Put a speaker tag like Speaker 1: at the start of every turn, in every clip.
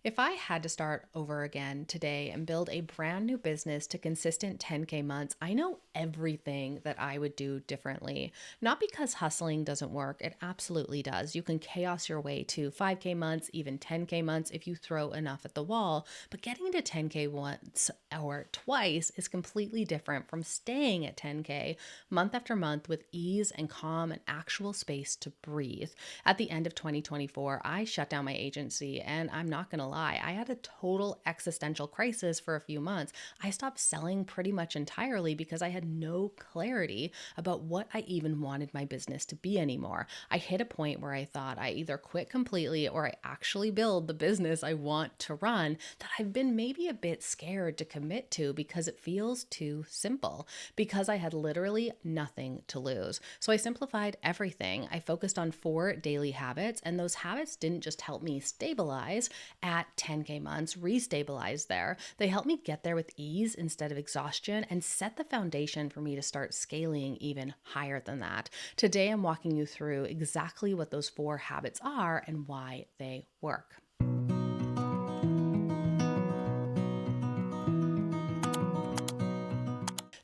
Speaker 1: If I had to start over again today and build a brand new business to consistent 10K months, I know everything that I would do differently. Not because hustling doesn't work, it absolutely does. You can chaos your way to 5K months, even 10K months if you throw enough at the wall. But getting to 10K once or twice is completely different from staying at 10K month after month with ease and calm and actual space to breathe. At the end of 2024, I shut down my agency, and I'm not going to lie, I had a total existential crisis for a few months. I stopped selling pretty much entirely because I had no clarity about what I even wanted my business to be anymore. I hit a point where I thought I either quit completely or I actually build the business I want to run that I've been maybe a bit scared to commit to because it feels too simple, because I had literally nothing to lose. So I simplified everything. I focused on 4 daily habits, and those habits didn't just help me stabilize at 10K months, restabilize there. They helped me get there with ease instead of exhaustion and set the foundation for me to start scaling even higher than that. Today, I'm walking you through exactly what those 4 habits are and why they work.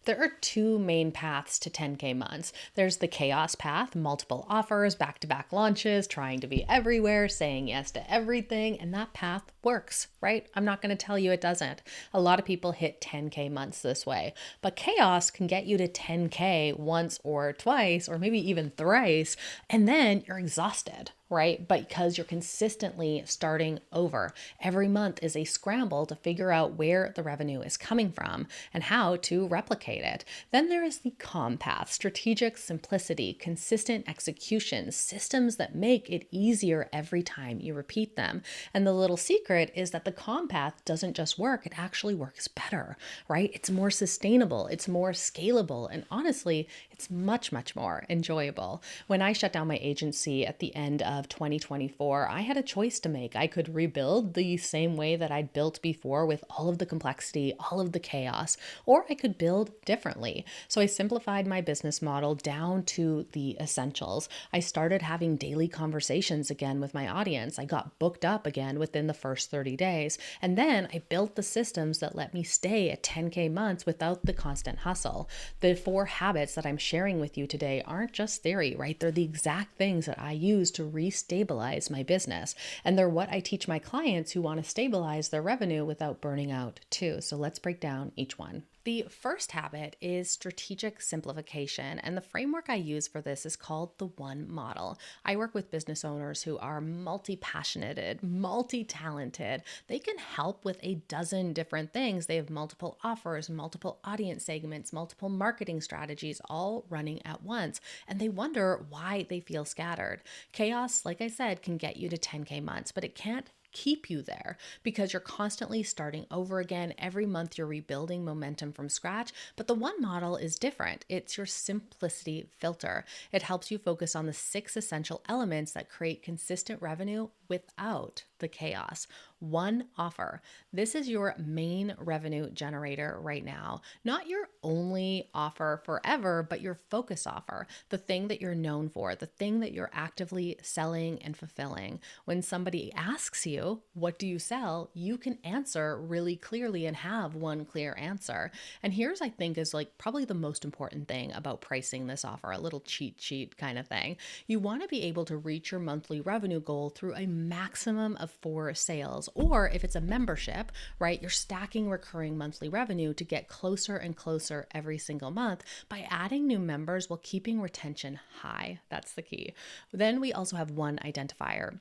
Speaker 1: There are 2 main paths to 10K months. There's the chaos path, multiple offers, back to back launches, trying to be everywhere, saying yes to everything, and that path works, right? I'm not going to tell you it doesn't. A lot of people hit 10K months this way, but chaos can get you to 10K once or twice, or maybe even thrice, and then you're exhausted, right? But because you're consistently starting over. Every month is a scramble to figure out where the revenue is coming from and how to replicate it. Then there is the calm path, strategic simplicity, consistent execution, systems that make it easier every time you repeat them. And the little secret is that the calm path doesn't just work, it actually works better, right? It's more sustainable, it's more scalable, and honestly, it's much, much more enjoyable. When I shut down my agency at the end of 2024, I had a choice to make. I could rebuild the same way that I'd built before with all of the complexity, all of the chaos, or I could build differently. So I simplified my business model down to the essentials. I started having daily conversations again with my audience. I got booked up again within the first 30 days. And then I built the systems that let me stay at 10K months without the constant hustle. The 4 habits that I'm sharing with you today aren't just theory, right? They're the exact things that I use to restabilize my business. And they're what I teach my clients who want to stabilize their revenue without burning out too. So let's break down each one. The first habit is strategic simplification, and the framework I use for this is called the One Model. I work with business owners who are multi-passionated, multi-talented. They can help with a dozen different things. They have multiple offers, multiple audience segments, multiple marketing strategies, all running at once, and they wonder why they feel scattered. Chaos, like I said, can get you to 10K months, but it can't keep you there because you're constantly starting over again. Every month you're rebuilding momentum from scratch, but the One Model is different. It's your simplicity filter. It helps you focus on the 6 essential elements that create consistent revenue without the chaos. One offer. This is your main revenue generator right now. Not your only offer forever, but your focus offer, the thing that you're known for, the thing that you're actively selling and fulfilling. When somebody asks you, what do you sell? You can answer really clearly and have one clear answer. And here's, I think, is like probably the most important thing about pricing this offer, a little cheat sheet kind of thing. You want to be able to reach your monthly revenue goal through a maximum of 4 sales. Or if it's a membership, right, you're stacking recurring monthly revenue to get closer and closer every single month by adding new members while keeping retention high. That's the key. Then we also have one identifier.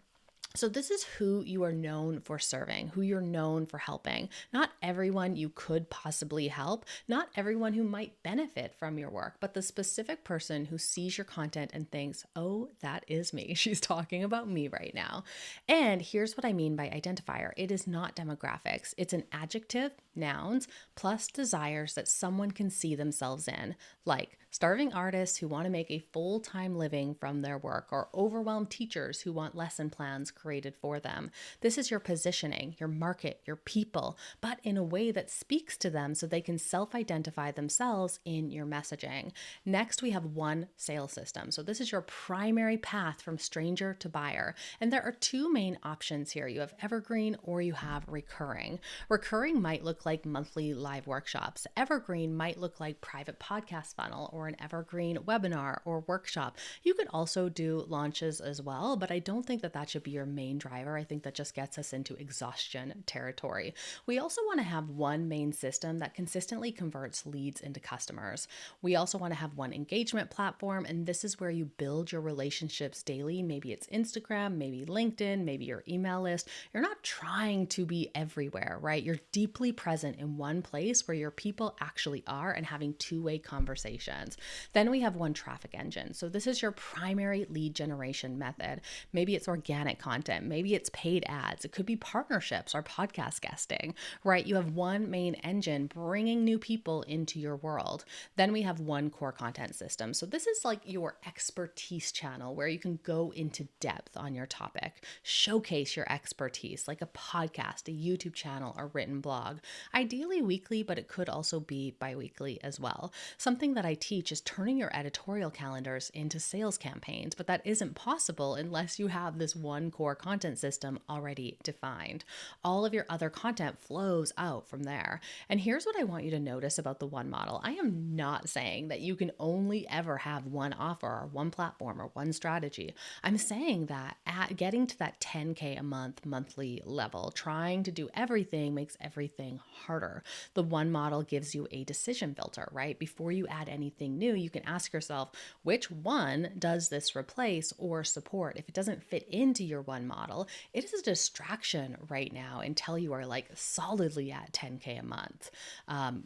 Speaker 1: So this is who you are known for serving, who you're known for helping. Not everyone you could possibly help, not everyone who might benefit from your work, but the specific person who sees your content and thinks, oh, that is me. She's talking about me right now. And here's what I mean by identifier. It is not demographics. It's an adjective, nouns, plus desires that someone can see themselves in, like Starving artists who want to make a full-time living from their work, or overwhelmed teachers who want lesson plans created for them. This is your positioning, your market, your people, but in a way that speaks to them so they can self-identify themselves in your messaging. Next, we have one sales system. So this is your primary path from stranger to buyer. And there are two main options here. You have evergreen or you have recurring. Recurring might look like monthly live workshops. Evergreen might look like private podcast funnel or an evergreen webinar or workshop. You could also do launches as well, but I don't think that that should be your main driver. I think that just gets us into exhaustion territory. We also want to have one main system that consistently converts leads into customers. We also want to have one engagement platform, and this is where you build your relationships daily. Maybe it's Instagram, maybe LinkedIn, maybe your email list. You're not trying to be everywhere, right? You're deeply present in one place where your people actually are and having two-way conversations. Then we have one traffic engine. So this is your primary lead generation method. Maybe it's organic content, maybe it's paid ads, it could be partnerships or podcast guesting, right? You have one main engine bringing new people into your world. Then we have one core content system. So this is like your expertise channel where you can go into depth on your topic, showcase your expertise like a podcast, a YouTube channel, or written blog. Ideally weekly, but it could also be bi-weekly as well. Something that I teach is turning your editorial calendars into sales campaigns, but that isn't possible unless you have this one core content system already defined. All of your other content flows out from there. And here's what I want you to notice about the one model. I am not saying that you can only ever have one offer or one platform or one strategy. I'm saying that at getting to that 10K a month monthly level, trying to do everything makes everything harder. The one model gives you a decision filter, right? Before you add anything new, you can ask yourself, which one does this replace or support? If it doesn't fit into your one model, it is a distraction right now until you are like solidly at 10K a month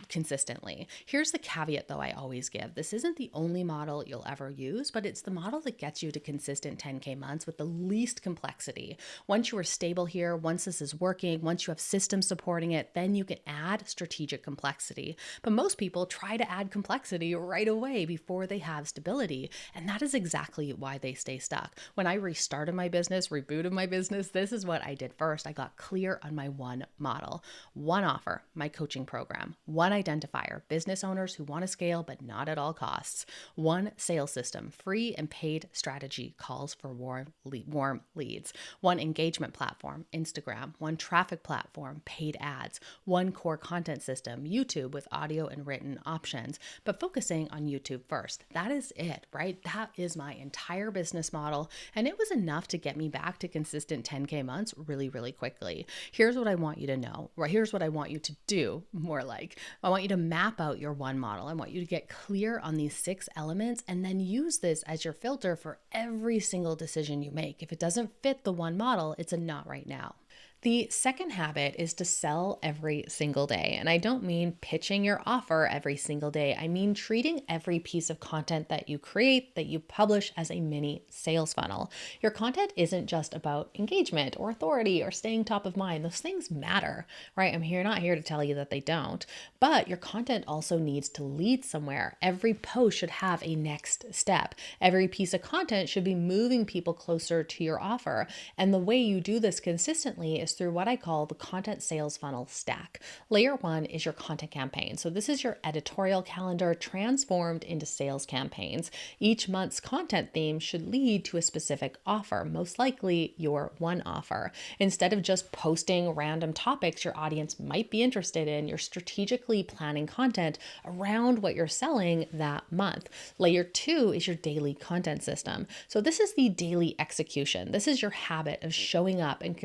Speaker 1: consistently. Here's the caveat though I always give. This isn't the only model you'll ever use, but it's the model that gets you to consistent 10K months with the least complexity. Once you are stable here, once this is working, once you have systems supporting it, then you can add strategic complexity. But most people try to add complexity right away before they have stability. And that is exactly why they stay stuck. When I restarted my business, rebooted my business, this is what I did first. I got clear on my one model, one offer, my coaching program, one identifier, business owners who want to scale but not at all costs, one sales system, free and paid strategy calls for warm leads, one engagement platform, Instagram, one traffic platform, paid ads, one core content system, YouTube with audio and written options, but focusing on YouTube first. That is it, right? That is my entire business model. And it was enough to get me back to consistent 10K months really, really quickly. Here's what I want you to know, right? Here's what I want you to do more like. I want you to map out your one model. I want you to get clear on these 6 elements and then use this as your filter for every single decision you make. If it doesn't fit the one model, it's a not right now. The second habit is to sell every single day. And I don't mean pitching your offer every single day. I mean treating every piece of content that you create, that you publish as a mini sales funnel. Your content isn't just about engagement or authority or staying top of mind. Those things matter, right? Not here to tell you that they don't, but your content also needs to lead somewhere. Every post should have a next step. Every piece of content should be moving people closer to your offer. And the way you do this consistently is through what I call the content sales funnel stack. Layer 1 is your content campaign. So this is your editorial calendar transformed into sales campaigns. Each month's content theme should lead to a specific offer, most likely your one offer. Instead of just posting random topics your audience might be interested in, you're strategically planning content around what you're selling that month. Layer 2 is your daily content system. So this is the daily execution. This is your habit of showing up and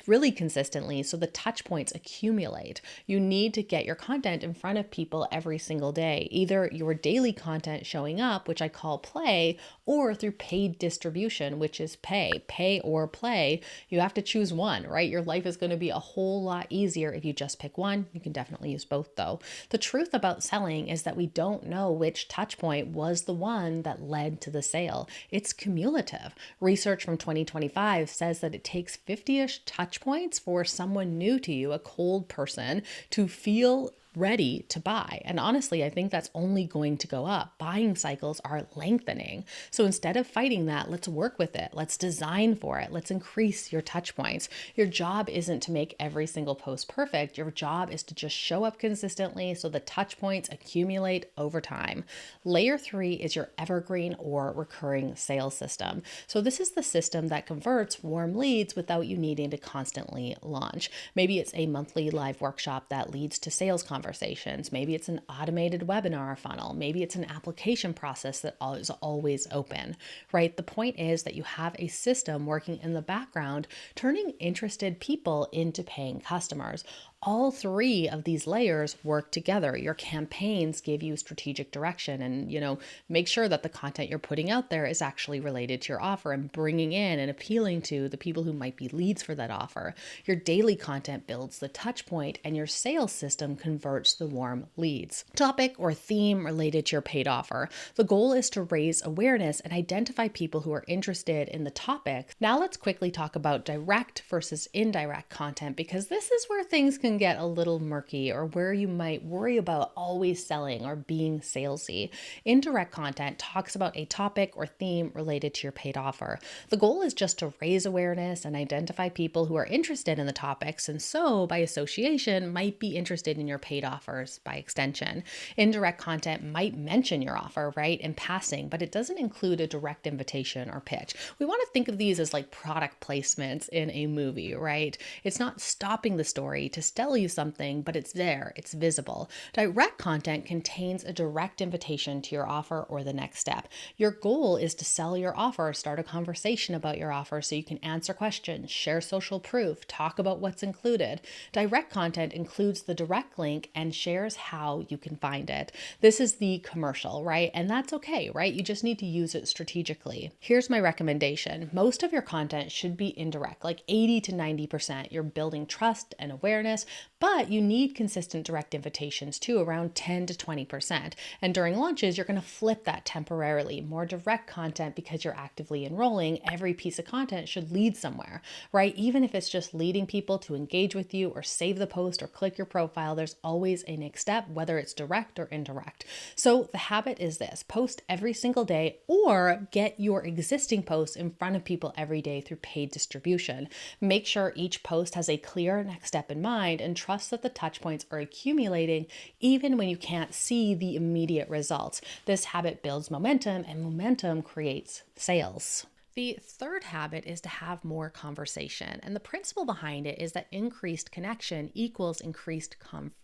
Speaker 1: really consistently, so the touch points accumulate. You need to get your content in front of people every single day, either your daily content showing up, which I call play, or through paid distribution, which is pay or play. You have to choose one, right? Your life is going to be a whole lot easier if you just pick one. You can definitely use both though. The truth about selling is that we don't know which touch point was the one that led to the sale. It's cumulative. Research from 2025 says that it takes 50-ish touch points for someone new to you, a cold person, to feel ready to buy. And honestly, I think that's only going to go up. Buying cycles are lengthening. So instead of fighting that, let's work with it. Let's design for it. Let's increase your touch points. Your job isn't to make every single post perfect. Your job is to just show up consistently so the touch points accumulate over time. Layer 3 is your evergreen or recurring sales system. So this is the system that converts warm leads without you needing to constantly launch. Maybe it's a monthly live workshop that leads to sales conversations. Maybe it's an automated webinar funnel. Maybe it's an application process that is always open, right? The point is that you have a system working in the background, turning interested people into paying customers. All three of these layers work together. Your campaigns give you strategic direction and, make sure that the content you're putting out there is actually related to your offer and bringing in and appealing to the people who might be leads for that offer. Your daily content builds the touch point and your sales system converts the warm leads. Topic or theme related to your paid offer. The goal is to raise awareness and identify people who are interested in the topic. Now let's quickly talk about direct versus indirect content, because this is where things can get a little murky or where you might worry about always selling or being salesy. Indirect content talks about a topic or theme related to your paid offer. The goal is just to raise awareness and identify people who are interested in the topics and so by association might be interested in your paid offers by extension. Indirect content might mention your offer, right, in passing, but it doesn't include a direct invitation or pitch. We want to think of these as like product placements in a movie, right? It's not stopping the story to tell you something, but it's there, it's visible. Direct content contains a direct invitation to your offer or the next step. Your goal is to sell your offer, start a conversation about your offer so you can answer questions, share social proof, talk about what's included. Direct content includes the direct link and shares how you can find it. This is the commercial, right? And that's okay, right? You just need to use it strategically. Here's my recommendation. Most of your content should be indirect, like 80 to 90%. You're building trust and awareness, but you need consistent direct invitations too, around 10 to 20%. And during launches, you're going to flip that temporarily. More direct content because you're actively enrolling. Every piece of content should lead somewhere, right? Even if it's just leading people to engage with you or save the post or click your profile, there's always a next step, whether it's direct or indirect. So the habit is this: post every single day or get your existing posts in front of people every day through paid distribution. Make sure each post has a clear next step in mind and trust that the touch points are accumulating even when you can't see the immediate results. This habit builds momentum and momentum creates sales. The third habit is to have more conversation. And the principle behind it is that increased connection equals increased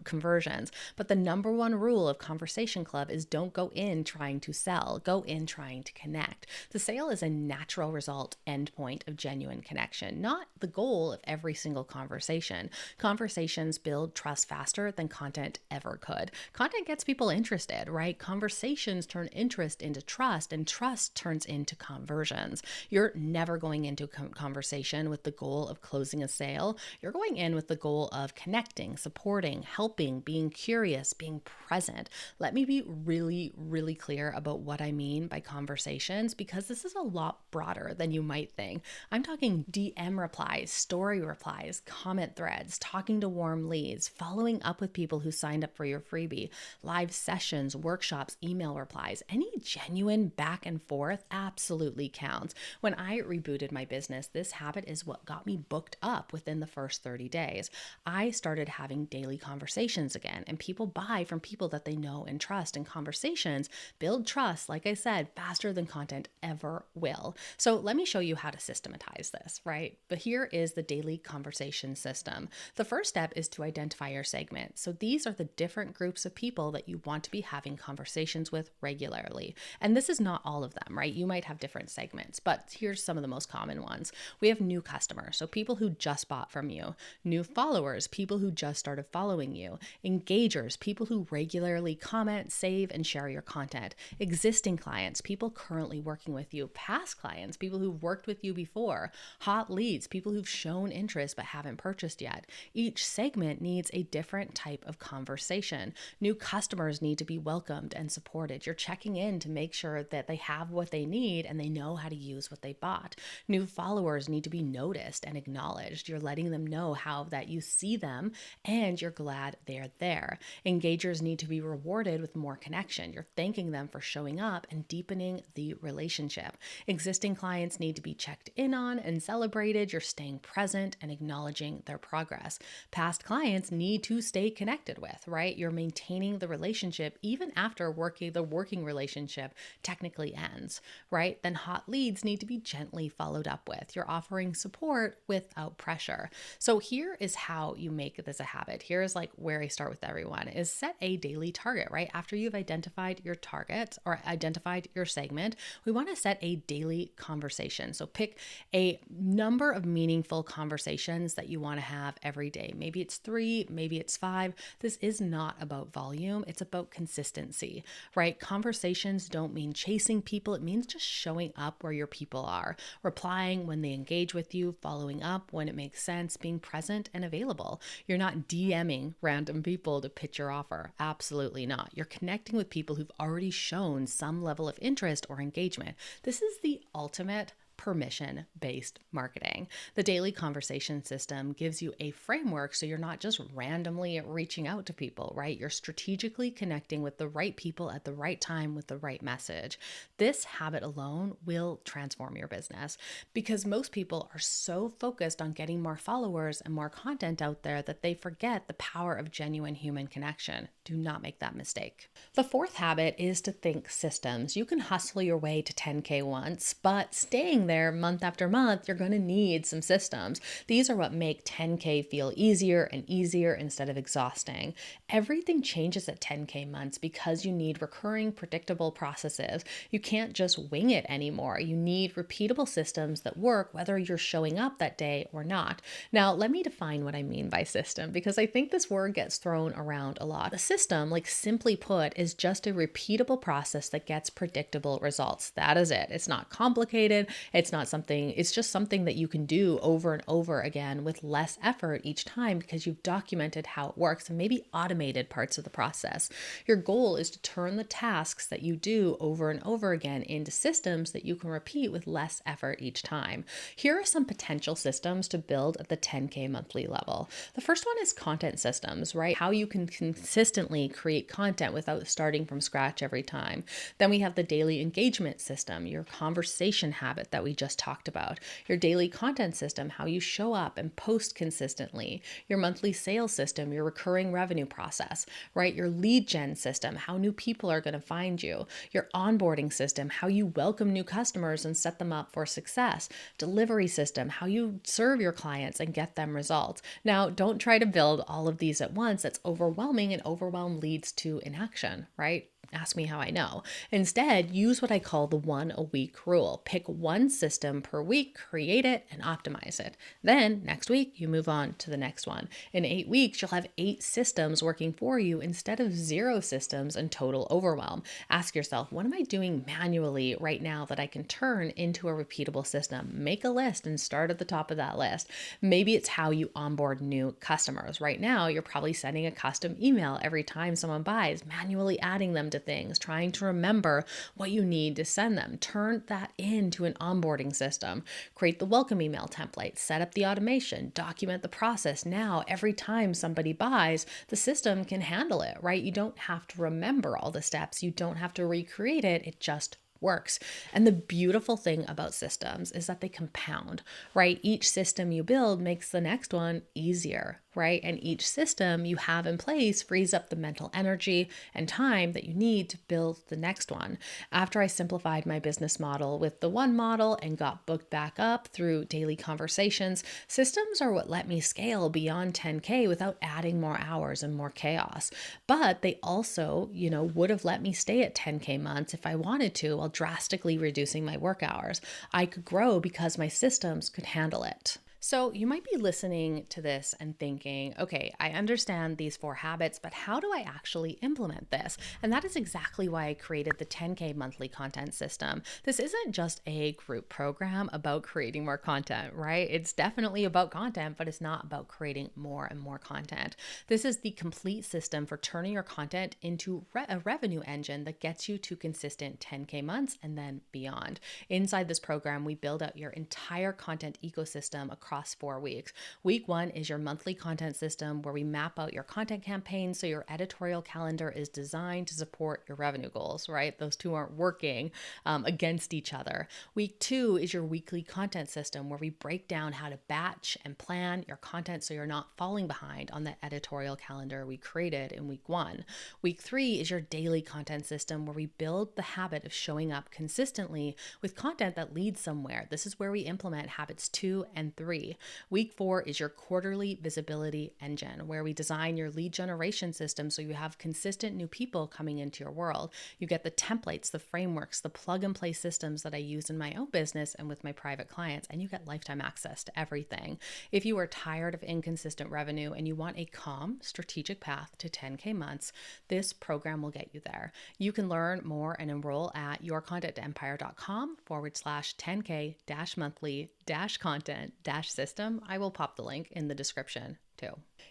Speaker 1: conversions. But the number one rule of Conversation Club is don't go in trying to sell, go in trying to connect. The sale is a natural result endpoint of genuine connection, not the goal of every single conversation. Conversations build trust faster than content ever could. Content gets people interested, right? Conversations turn interest into trust and trust turns into conversions. You're never going into a conversation with the goal of closing a sale. You're going in with the goal of connecting, supporting, helping, being curious, being present. Let me be really, really clear about what I mean by conversations, because this is a lot broader than you might think. I'm talking DM replies, story replies, comment threads, talking to warm leads, following up with people who signed up for your freebie, live sessions, workshops, email replies. Any genuine back and forth absolutely counts. When I rebooted my business, this habit is what got me booked up within the first 30 days. I started having daily conversations again, and people buy from people that they know and trust, and conversations build trust, like I said, faster than content ever will. So let me show you how to systematize this, right? But here is the daily conversation system. The first step is to identify your segment. So these are the different groups of people that you want to be having conversations with regularly. And this is not all of them, right? You might have different segments, but here's some of the most common ones. We have new customers, so people who just bought from you. New followers, people who just started following you. Engagers, people who regularly comment, save, and share your content. Existing clients, people currently working with you. Past clients, people who've worked with you before. Hot leads, people who've shown interest but haven't purchased yet. Each segment needs a different type of conversation. New customers need to be welcomed and supported. You're checking in to make sure that they have what they need and they know how to use use what they bought. New followers need to be noticed and acknowledged. You're letting them know how that you see them and you're glad they're there. Engagers need to be rewarded with more connection. You're thanking them for showing up and deepening the relationship. Existing clients need to be checked in on and celebrated. You're staying present and acknowledging their progress. Past clients need to stay connected with, right? You're maintaining the relationship even after the working relationship technically ends, right? Then hot leads need to be gently followed up with. You're offering support without pressure. So here is how you make this a habit. Here's like where I start with everyone is set a daily target, right? After you've identified your target or identified your segment, we want to set a daily conversation. So pick a number of meaningful conversations that you want to have every day. Maybe it's 3, maybe it's 5. This is not about volume. It's about consistency, right? Conversations don't mean chasing people. It means just showing up where your people are, replying when they engage with you, following up when it makes sense, being present and available. You're not DMing random people to pitch your offer. Absolutely not. You're connecting with people who've already shown some level of interest or engagement. This is the ultimate permission-based marketing. The daily conversation system gives you a framework so you're not just randomly reaching out to people, right? You're strategically connecting with the right people at the right time with the right message. This habit alone will transform your business because most people are so focused on getting more followers and more content out there that they forget the power of genuine human connection. Do not make that mistake. The fourth habit is to think systems. You can hustle your way to 10K once, but staying there month after month, you're going to need some systems. These are what make 10K feel easier and easier instead of exhausting. Everything changes at 10K months because you need recurring, predictable processes. You can't just wing it anymore. You need repeatable systems that work whether you're showing up that day or not. Now, let me define what I mean by system because I think this word gets thrown around a lot. A system, like simply put, is just a repeatable process that gets predictable results. That is it. It's not complicated. It's just something that you can do over and over again with less effort each time because you've documented how it works and maybe automated parts of the process. Your goal is to turn the tasks that you do over and over again into systems that you can repeat with less effort each time. Here are some potential systems to build at the 10K monthly level. The first one is content systems, right? How you can consistently create content without starting from scratch every time. Then we have the daily engagement system, your conversation habit that we just talked about, your daily content system, how you show up and post consistently, your monthly sales system, your recurring revenue process, right? Your lead gen system, how new people are going to find you, your onboarding system, how you welcome new customers and set them up for success, delivery system, how you serve your clients and get them results. Now, don't try to build all of these at once. That's overwhelming, and overwhelm leads to inaction, right? Ask me how I know. Instead, use what I call the 1 a week rule. Pick one system per week, create it, and optimize it. Then next week, you move on to the next one. In 8 weeks, you'll have 8 systems working for you instead of 0 systems and total overwhelm. Ask yourself, what am I doing manually right now that I can turn into a repeatable system? Make a list and start at the top of that list. Maybe it's how you onboard new customers. Right now, you're probably sending a custom email every time someone buys, manually adding them to things, trying to remember what you need to send them. Turn that into an onboarding system. Create the welcome email template, set up the automation, document the process. Now, every time somebody buys, the system can handle it, right? You don't have to remember all the steps. You don't have to recreate it. It just works. And the beautiful thing about systems is that they compound, right? Each system you build makes the next one easier, right? And each system you have in place frees up the mental energy and time that you need to build the next one. After I simplified my business model with the one model and got booked back up through daily conversations, systems are what let me scale beyond 10K without adding more hours and more chaos. But they also, would have let me stay at 10K months if I wanted to, while drastically reducing my work hours. I could grow because my systems could handle it. So, you might be listening to this and thinking, okay, I understand these 4 habits, but how do I actually implement this? And that is exactly why I created the 10K monthly content system. This isn't just a group program about creating more content, right? It's definitely about content, but it's not about creating more and more content. This is the complete system for turning your content into a revenue engine that gets you to consistent 10K months and then beyond. Inside this program, we build out your entire content ecosystem across 4 weeks. Week 1 is your monthly content system where we map out your content campaign so your editorial calendar is designed to support your revenue goals, right? Those two aren't working against each other. Week 2 is your weekly content system where we break down how to batch and plan your content so you're not falling behind on the editorial calendar we created in week 1. Week 3 is your daily content system where we build the habit of showing up consistently with content that leads somewhere. This is where we implement habits 2 and 3. Week 4 is your quarterly visibility engine, where we design your lead generation system so you have consistent new people coming into your world. You get the templates, the frameworks, the plug and play systems that I use in my own business and with my private clients, and you get lifetime access to everything. If you are tired of inconsistent revenue and you want a calm, strategic path to 10K months, this program will get you there. You can learn more and enroll at yourcontent-empire.com/10K-monthly-content-system. I will pop the link in the description too.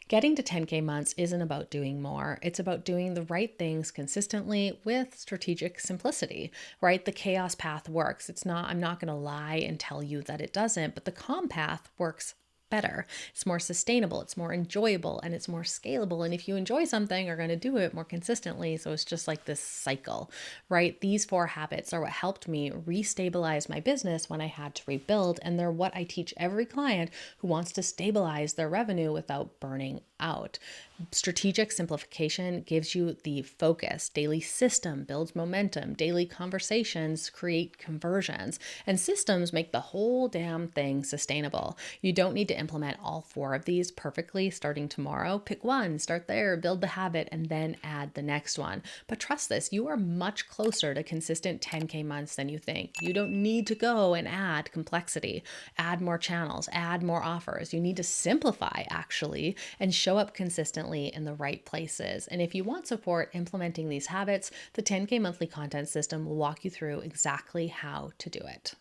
Speaker 1: Getting to 10K months isn't about doing more. It's about doing the right things consistently with strategic simplicity, right? The chaos path works. I'm not going to lie and tell you that it doesn't, but the calm path works better. It's more sustainable, it's more enjoyable, and it's more scalable. And if you enjoy something, you're going to do it more consistently. So it's just like this cycle, right? These 4 habits are what helped me restabilize my business when I had to rebuild. And they're what I teach every client who wants to stabilize their revenue without burning out. Strategic simplification gives you the focus. Daily system builds momentum. Daily conversations create conversions. And systems make the whole damn thing sustainable. You don't need to implement all 4 of these perfectly starting tomorrow. Pick one, start there, build the habit, and then add the next one. But trust this, you are much closer to consistent 10K months than you think. You don't need to go and add complexity, add more channels, add more offers. You need to simplify actually and show up consistently in the right places. And if you want support implementing these habits, the 10K monthly content system will walk you through exactly how to do it.